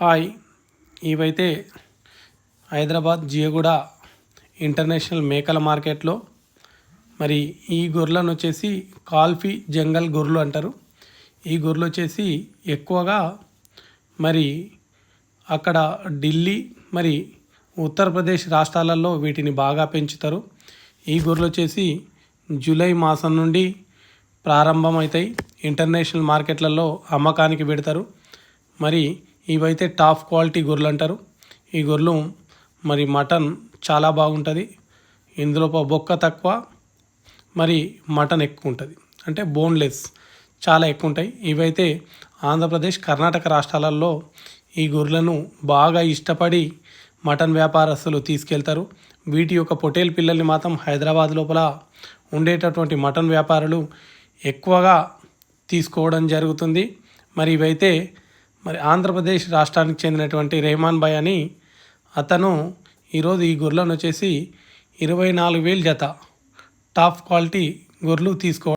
Hi, ఇవైతే Hyderabad జియగూడ international మేకల మార్కెట్లో మరి ఈ గొర్రెలను వచ్చేసి కాల్ఫీ జంగల్ గొర్రెలు అంటారు. ఈ గొర్రెలు వచ్చేసి ఎక్కువగా మరి అక్కడ ఢిల్లీ మరి ఉత్తరప్రదేశ్ రాష్ట్రాలలో వీటిని బాగా పెంచుతారు. ఈ గొర్రెలు వచ్చేసి జూలై మాసం నుండి ప్రారంభమవుతాయి. ఇంటర్నేషనల్ మార్కెట్లలో అమ్మకానికి పెడతారు. మరి ఇవైతే టాప్ క్వాలిటీ గొర్రెలు అంటారు. ఈ గొర్రెలు మరి మటన్ చాలా బాగుంటుంది. ఇందులో బొక్క తక్కువ, మరి మటన్ ఎక్కువ ఉంటుంది. అంటే బోన్లెస్ చాలా ఎక్కువ ఉంటాయి. ఇవైతే ఆంధ్రప్రదేశ్, కర్ణాటక రాష్ట్రాలలో ఈ గొర్రెలను బాగా ఇష్టపడి మటన్ వ్యాపారస్తులు తీసుకెళ్తారు. వీటి యొక్క పొటేల్ పిల్లల్ని మాత్రం హైదరాబాద్ లోపల ఉండేటటువంటి మటన్ వ్యాపారులు ఎక్కువగా తీసుకోవడం జరుగుతుంది. మరి ఇవైతే మరి ఆంధ్రప్రదేశ్ రాష్ట్రానికి చెందినటువంటి రెహమాన్ భాయ్ అని అతను ఈరోజు ఈ గొర్రెలను వచ్చేసి 24,000 జత టాప్ క్వాలిటీ గొర్రెలు తీసుకోవడం